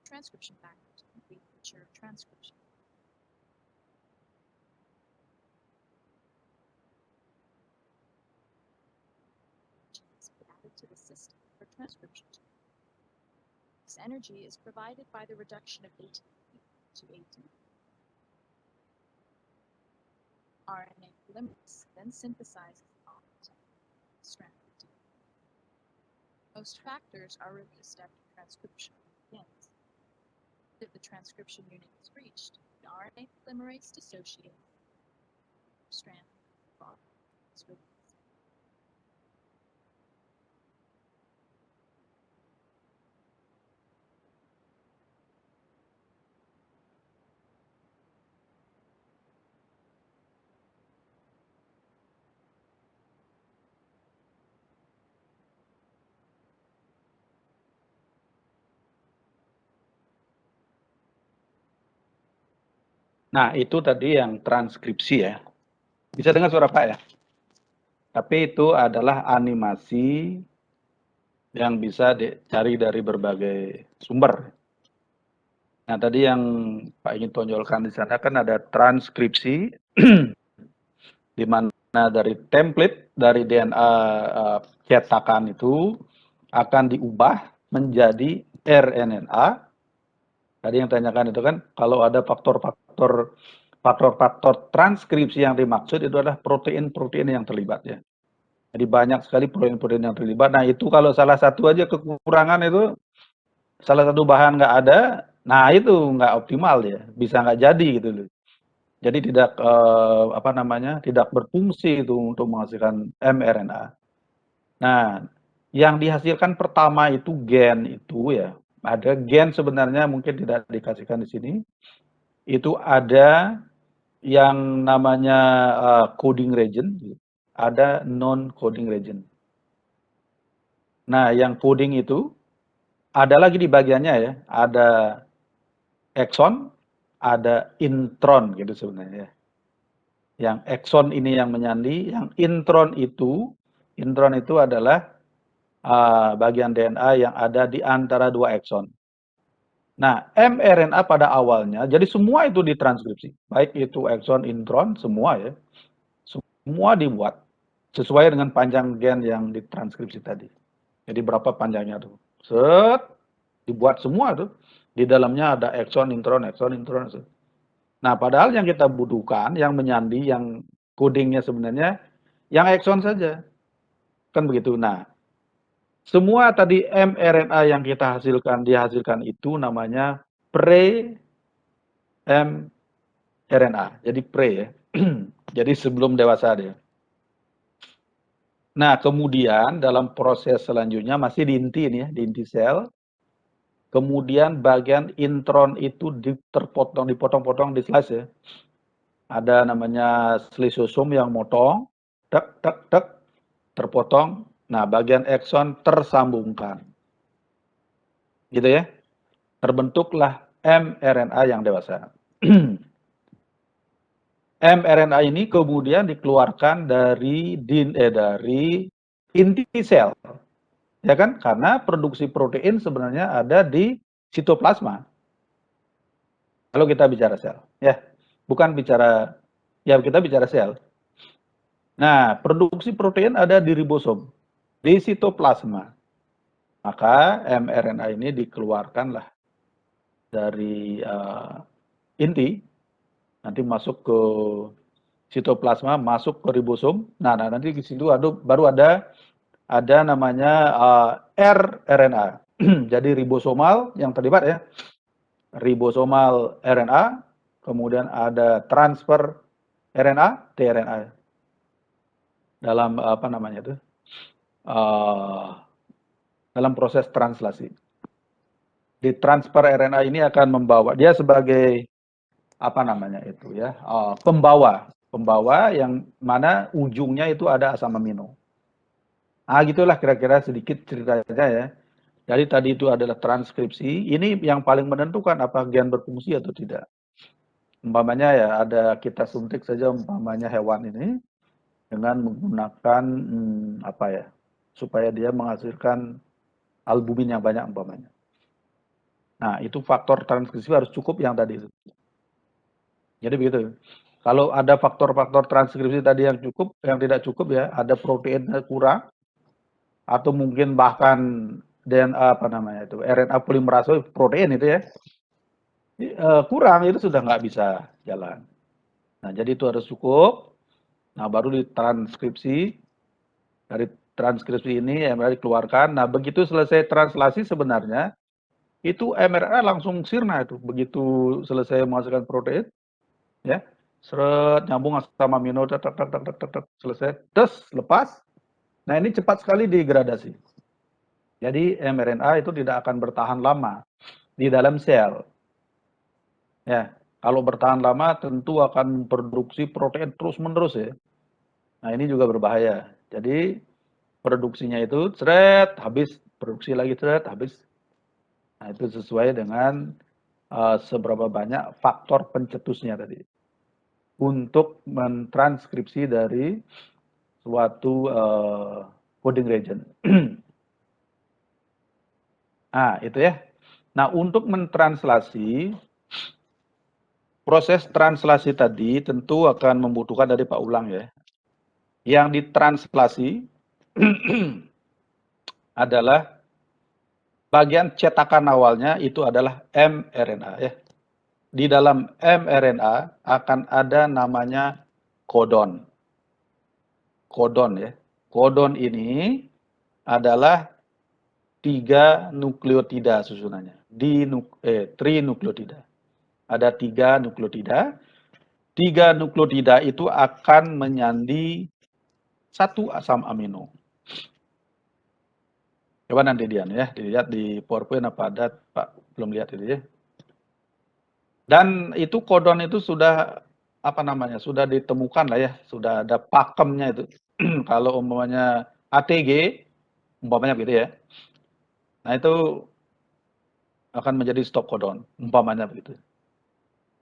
Transcription factors complete mature transcription. Is added to the system for transcription. This energy is provided by the reduction of ATP to ATP. RNA polymerase then synthesizes strand of DNA. Most factors are released after transcription begins. If the transcription unit is reached, the RNA polymerase dissociates strand is released. Nah, itu tadi yang transkripsi ya. Bisa dengar suara Pak ya? Tapi itu adalah animasi yang bisa dicari dari berbagai sumber. Nah, tadi yang Pak ingin tonjolkan di sana kan ada transkripsi, di mana dari template dari DNA cetakan itu akan diubah menjadi rNA. Tadi yang tanyakan itu kan, kalau ada faktor-faktor transkripsi yang dimaksud itu adalah protein-protein yang terlibat ya. Jadi banyak sekali protein-protein yang terlibat. Nah itu kalau salah satu aja kekurangan itu, salah satu bahan nggak ada, nah itu nggak optimal ya, bisa nggak jadi gitu loh. Jadi tidak tidak berfungsi itu untuk menghasilkan mRNA. Nah, yang dihasilkan pertama itu gen itu ya. Ada gen sebenarnya mungkin tidak dikasihkan di sini. Itu ada yang namanya coding region, ada non-coding region. Nah, yang coding itu ada lagi di bagiannya ya, ada exon, ada intron gitu sebenarnya. Yang exon ini yang menyandi, yang intron itu adalah bagian DNA yang ada di antara dua exon. Nah, mRNA pada awalnya, jadi semua itu ditranskripsi, baik itu exon, intron, semua ya, semua dibuat sesuai dengan panjang gen yang ditranskripsi tadi. Jadi berapa panjangnya tuh? Set, dibuat semua tuh. Di dalamnya ada exon, intron, exon, intron. Set. Nah, padahal yang kita butuhkan, yang menyandi, yang codingnya sebenarnya, yang exon saja. Kan begitu. Nah, semua tadi mRNA yang kita dihasilkan itu namanya pre-mRNA. Jadi pre ya. Jadi sebelum dewasa dia. Nah, kemudian dalam proses selanjutnya masih di inti ini ya, di inti sel. Kemudian bagian intron itu dipotong-potong di slice ya. Ada namanya slisosom yang motong, terpotong. Nah, bagian exon tersambungkan. Gitu ya. Terbentuklah mRNA yang dewasa. mRNA ini kemudian dikeluarkan dari inti sel. Ya kan? Karena produksi protein sebenarnya ada di sitoplasma. Kalau kita bicara sel, ya. Bukan bicara kita bicara sel. Nah, produksi protein ada di ribosom, di sitoplasma. Maka mRNA ini dikeluarkanlah dari inti, nanti masuk ke sitoplasma, masuk ke ribosom. Nah nanti di situ baru ada namanya rRNA. Jadi ribosomal yang terlibat ya, ribosomal RNA, kemudian ada transfer RNA, tRNA. Dalam apa namanya itu? Dalam proses translasi. Di transfer RNA ini akan membawa, dia sebagai apa namanya itu ya, pembawa yang mana ujungnya itu ada asam amino. Ah gitulah kira-kira sedikit ceritanya ya. Jadi tadi itu adalah transkripsi, ini yang paling menentukan apa gen berfungsi atau tidak. Umpamanya ya ada kita suntik saja umpamanya hewan ini dengan menggunakan apa ya, supaya dia menghasilkan albumin yang banyak umpamanya. Nah, itu faktor transkripsi harus cukup yang tadi itu. Jadi begitu. Kalau ada faktor-faktor transkripsi tadi yang cukup, yang tidak cukup ya, ada protein kurang, atau mungkin bahkan DNA apa namanya itu, RNA polimerase protein itu ya, kurang, itu sudah nggak bisa jalan. Nah, jadi itu harus cukup. Nah, baru ditranskripsi. Dari transkripsi ini mRNA dikeluarkan. Nah, begitu selesai translasi sebenarnya, itu mRNA langsung sirna itu. Begitu selesai menghasilkan protein, ya, seret nyambung asam amino, selesai, lepas. Nah, ini cepat sekali degradasi. Jadi mRNA itu tidak akan bertahan lama di dalam sel. Ya, kalau bertahan lama tentu akan memproduksi protein terus-menerus ya. Nah, ini juga berbahaya. Jadi produksinya itu habis, produksi lagi habis. Nah, itu sesuai dengan seberapa banyak faktor pencetusnya tadi untuk mentranskripsi dari suatu coding region. Nah, itu ya. Nah, untuk mentranslasi, proses translasi tadi tentu akan membutuhkan dari Pak Ulang ya. Yang ditranslasi adalah bagian cetakan awalnya itu adalah mRNA ya. Di dalam mRNA akan ada namanya kodon. Kodon ya. Kodon ini adalah 3 nukleotida susunannya. Trinukleotida. Ada 3 nukleotida. 3 nukleotida itu akan menyandi 1 asam amino. Coba nanti Dian ya, dilihat di PowerPoint apa ada, Pak belum lihat itu ya. Dan itu kodon itu sudah apa namanya, sudah ditemukan lah ya, sudah ada pakemnya itu. Kalau umpamanya ATG, umpamanya gitu ya. Nah itu akan menjadi stop kodon, umpamanya begitu.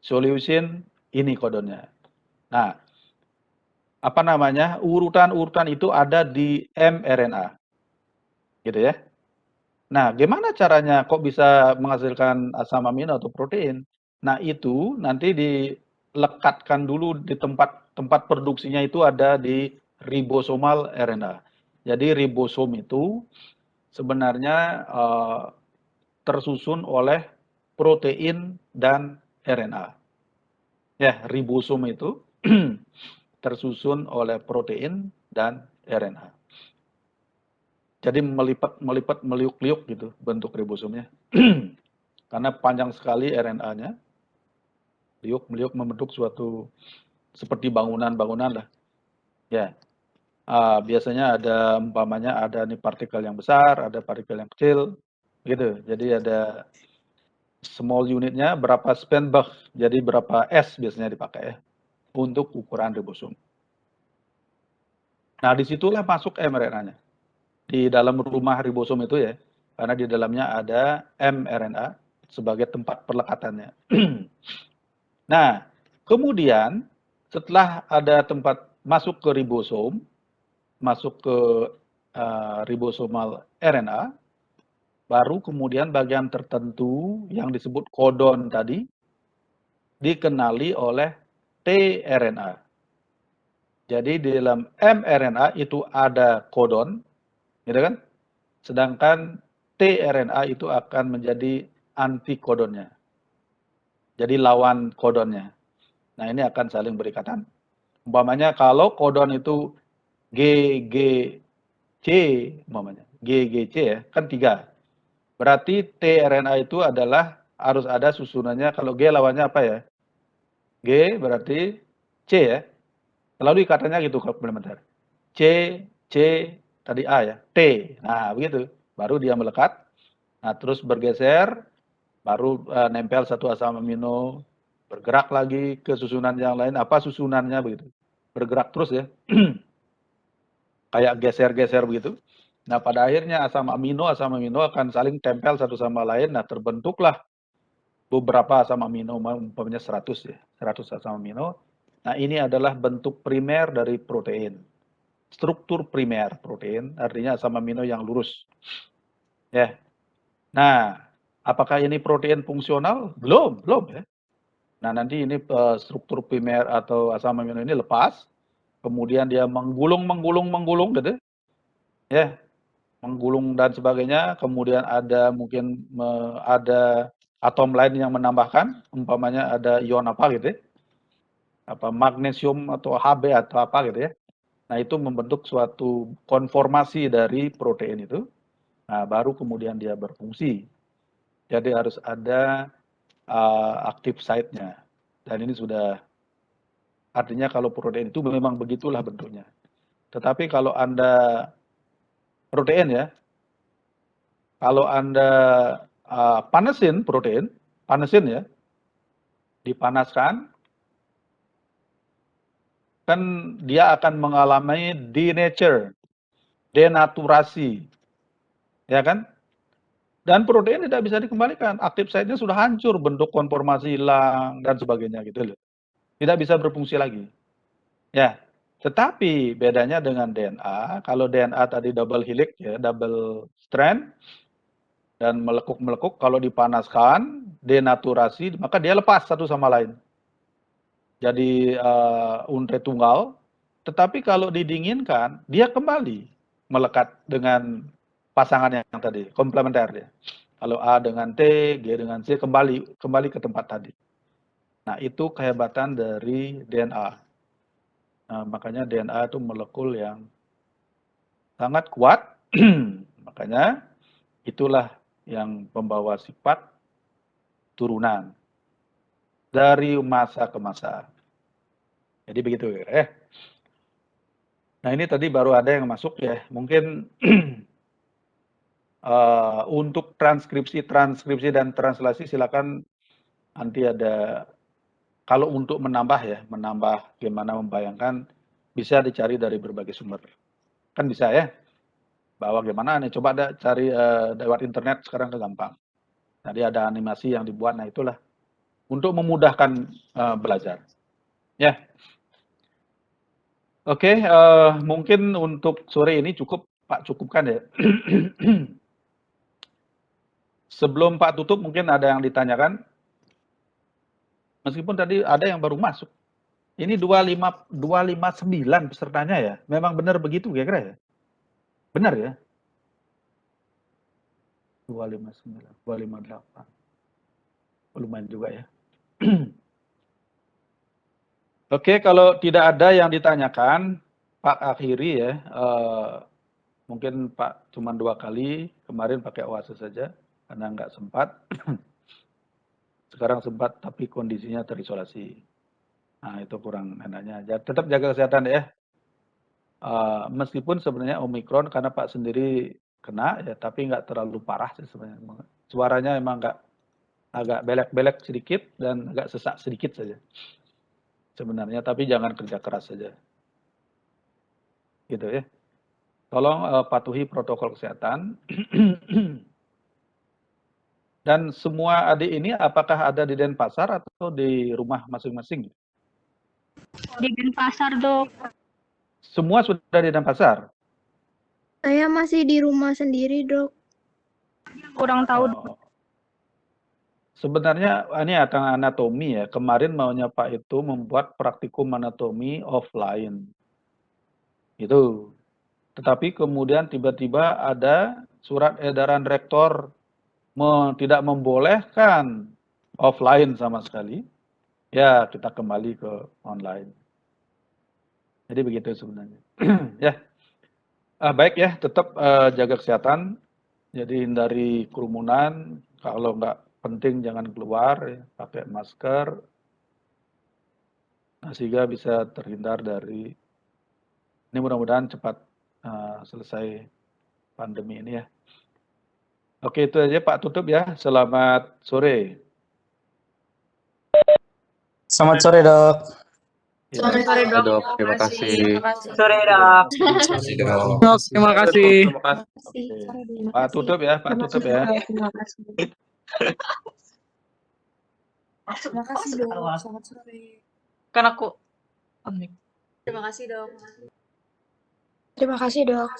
Solution ini kodonnya. Nah, apa namanya, urutan-urutan itu ada di mRNA. Gitu ya. Nah, gimana caranya kok bisa menghasilkan asam amino atau protein? Nah, itu nanti dilekatkan dulu di tempat produksinya itu ada di ribosomal RNA. Jadi ribosom itu sebenarnya tersusun oleh protein dan RNA. Ya, ribosom itu tersusun oleh protein dan RNA. Jadi melipat, meliuk-liuk gitu bentuk ribosomnya. Karena panjang sekali RNA-nya, liuk-meliuk membentuk suatu seperti bangunan-bangunan lah. Ya, biasanya ada umpamanya ada nih partikel yang besar, ada partikel yang kecil, gitu. Jadi ada small unitnya berapa Spenbach, jadi berapa S biasanya dipakai ya untuk ukuran ribosom. Nah, disitulah masuk mRNA-nya. Di dalam rumah ribosom itu ya, karena di dalamnya ada mRNA sebagai tempat perlekatannya. Nah, kemudian setelah ada tempat masuk ke ribosom, masuk ke ribosomal RNA, baru kemudian bagian tertentu yang disebut kodon tadi dikenali oleh tRNA. Jadi di dalam mRNA itu ada kodon, gitu kan? Sedangkan tRNA itu akan menjadi antikodonnya. Jadi lawan kodonnya. Nah, ini akan saling berikatan. Umpamanya kalau kodon itu GGC, umpamanya GGC ya, kan 3. Berarti tRNA itu adalah harus ada susunannya, kalau G lawannya apa ya? G berarti C ya. Selalu ikatannya gitu komplementer. C, C, tadi A ya, T. Nah, begitu. Baru dia melekat. Nah, terus bergeser, baru nempel satu asam amino, bergerak lagi ke susunan yang lain. Apa susunannya begitu? Bergerak terus ya. Kayak geser-geser begitu. Nah, pada akhirnya asam amino akan saling tempel satu sama lain. Nah, terbentuklah beberapa asam amino, umpamanya 100 ya, 100 asam amino. Nah, ini adalah bentuk primer dari protein. Struktur primer protein, artinya asam amino yang lurus. Ya. Nah, apakah ini protein fungsional? Belum ya. Nah, nanti ini struktur primer atau asam amino ini lepas, kemudian dia menggulung gitu. Ya, menggulung dan sebagainya, kemudian ada mungkin ada atom lain yang menambahkan, umpamanya ada ion apa gitu ya, apa magnesium atau Hb atau apa gitu ya. Nah, itu membentuk suatu konformasi dari protein itu. Nah, baru kemudian dia berfungsi. Jadi harus ada active site-nya. Dan ini sudah artinya kalau protein itu memang begitulah bentuknya. Tetapi kalau Anda protein ya, kalau Anda panesin protein, panesin ya, dipanaskan, kan dia akan mengalami denature, denaturasi, ya kan? Dan protein tidak bisa dikembalikan, aktif site-nya sudah hancur, bentuk konformasi hilang, dan sebagainya gitu loh. Tidak bisa berfungsi lagi. Ya, tetapi bedanya dengan DNA, kalau DNA tadi double helix ya, double strand, dan melekuk-melekuk, kalau dipanaskan, denaturasi, maka dia lepas satu sama lain. Jadi unre tunggal, tetapi kalau didinginkan, dia kembali melekat dengan pasangan yang tadi, komplementer dia. Kalau A dengan T, G dengan C, kembali ke tempat tadi. Nah, itu kehebatan dari DNA. Nah, makanya DNA itu molekul yang sangat kuat. Makanya itulah yang membawa sifat turunan dari masa ke masa. Jadi begitu ya. Nah, ini tadi baru ada yang masuk ya. Mungkin untuk transkripsi dan translasi silakan nanti ada, kalau untuk menambah ya, menambah gimana membayangkan, bisa dicari dari berbagai sumber. Kan bisa ya. Bahwa gimana nih, coba ada cari lewat internet sekarang kan gampang. Jadi ada animasi yang dibuat, nah itulah untuk memudahkan belajar. Ya. Oke, mungkin untuk sore ini cukup Pak, cukupkan ya. Sebelum Pak tutup mungkin ada yang ditanyakan. Meskipun tadi ada yang baru masuk. Ini 259 pesertanya ya. Memang benar begitu kira-kira ya? Benar ya? 259, 258. Lumayan juga ya. Oke, kalau tidak ada yang ditanyakan, Pak akhiri ya. Mungkin Pak cuma 2 kali, kemarin pakai OASE saja, karena nggak sempat. Sekarang sempat, tapi kondisinya terisolasi. Nah, itu kurang enaknya. Tetap jaga kesehatan ya. Meskipun sebenarnya Omikron, karena Pak sendiri kena, ya, tapi nggak terlalu parah sih sebenarnya. Suaranya emang agak belek-belek sedikit, dan agak sesak sedikit saja. Sebenarnya, tapi jangan kerja keras saja. Gitu ya. Tolong patuhi protokol kesehatan. Dan semua adik ini apakah ada di Denpasar atau di rumah masing-masing? Di Denpasar, Dok. Semua sudah di Denpasar? Saya masih di rumah sendiri, Dok. Kurang tahu. Oh. Sebenarnya ini akan anatomi ya. Kemarin maunya Pak itu membuat praktikum anatomi offline. Itu. Tetapi kemudian tiba-tiba ada surat edaran rektor tidak membolehkan offline sama sekali. Ya, kita kembali ke online. Jadi begitu sebenarnya. Ya. Baik ya, tetap jaga kesehatan. Jadi hindari kerumunan. Kalau nggak penting jangan keluar, ya. Pakai masker. Nah, sehingga bisa terhindar dari, ini mudah-mudahan cepat selesai pandemi ini ya. Oke, itu aja Pak, tutup ya. Selamat sore. Selamat sore, Dok. Ya. Sore, Dok, terima kasih. Sore, Dok. Dok, Terima kasih. Oke. Pak tutup ya, Pak tutup ya. Terima kasih. Terima kasih, Dok. Selamat sore. Kan aku. Terima kasih, Dok. Terima kasih, Dok.